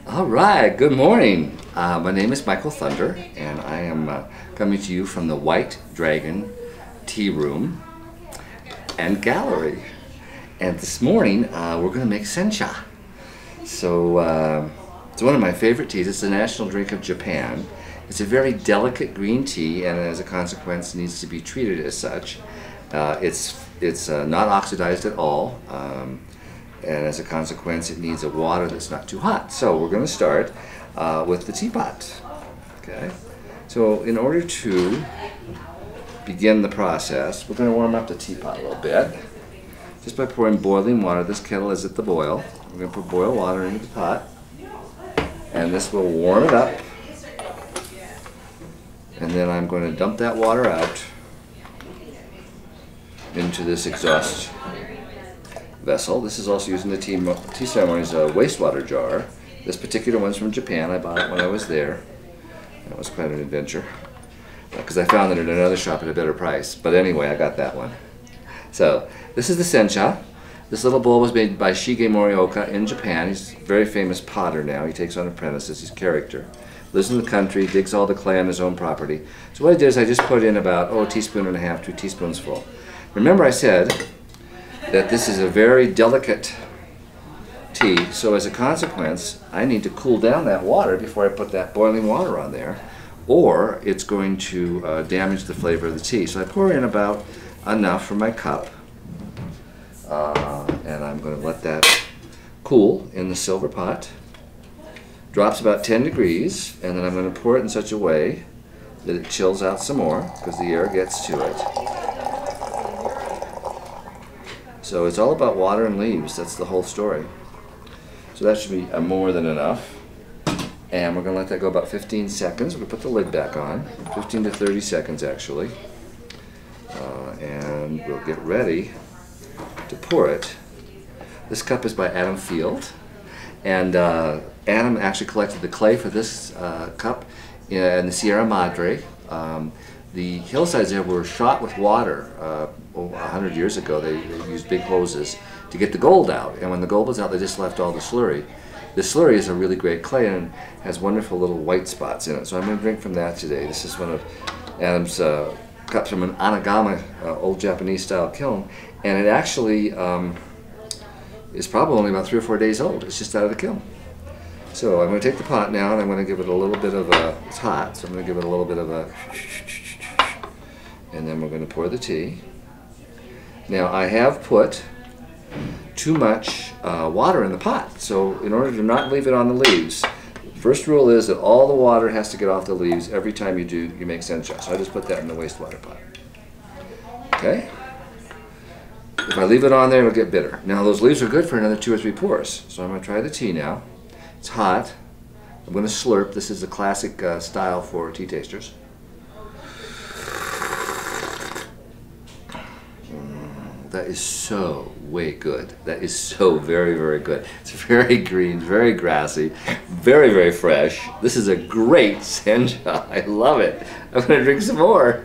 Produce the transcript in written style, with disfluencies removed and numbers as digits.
All right, good morning. My name is Michael Thunder, and I am coming to you from the White Dragon Tea Room and Gallery. And this morning, we're going to make sencha. So, it's one of my favorite teas. It's the national drink of Japan. It's a very delicate green tea, and as a consequence, needs to be treated as such. It's not oxidized at all. And as a consequence, it needs a water that's not too hot. So we're going to start with the teapot. Okay. So in order to begin the process, we're going to warm up the teapot a little bit, just by pouring boiling water. This kettle is at the boil. We're going to put boiled water into the pot, and this will warm it up. And then I'm going to dump that water out into this exhaust vessel. This is also used in the tea ceremony's wastewater jar. This particular one's from Japan. I bought it when I was there. That was quite an adventure, because I found it at another shop at a better price. But anyway, I got that one. So this is the sencha. This little bowl was made by Shige Morioka in Japan. He's a very famous potter now. He takes on apprentices. He's a character. Lives in the country, digs all the clay on his own property. So what I did is I just put in about, a teaspoon and a half, 2 teaspoons full. Remember I said that this is a very delicate tea, so as a consequence, I need to cool down that water before I put that boiling water on there, or it's going to damage the flavor of the tea. So I pour in about enough for my cup, and I'm going to let that cool in the silver pot. Drops about 10 degrees, and then I'm going to pour it in such a way that it chills out some more, because the air gets to it. So it's all about water and leaves. That's the whole story. So that should be more than enough. And we're going to let that go about 15 seconds. We'll put the lid back on. 15 to 30 seconds, actually. And we'll get ready to pour it. This cup is by Adam Field. And Adam actually collected the clay for this cup in the Sierra Madre. The hillsides there were shot with water 100 years ago. They used big hoses to get the gold out, and when the gold was out, they just left all the slurry. The slurry is a really great clay and has wonderful little white spots in it, so I'm going to drink from that today. This is one of Adam's cups from an anagama, old Japanese style kiln, and it actually is probably only about 3 or 4 days old. It's just out of the kiln. So I'm going to take the pot now, and I'm going to give it a little bit of a, it's hot, so I'm going to give it a little bit of a, and then we're going to pour the tea. Now I have put too much water in the pot, so in order to not leave it on the leaves, the first rule is that all the water has to get off the leaves every time you make sencha. So I just put that in the wastewater pot. Okay? If I leave it on there, it'll get bitter. Now those leaves are good for another 2 or 3 pours. So I'm going to try the tea now. It's hot. I'm going to slurp. This is a classic style for tea tasters. That is so way good. That is so very, very good. It's very green, very grassy, very, very fresh. This is a great sencha. I love it. I'm going to drink some more.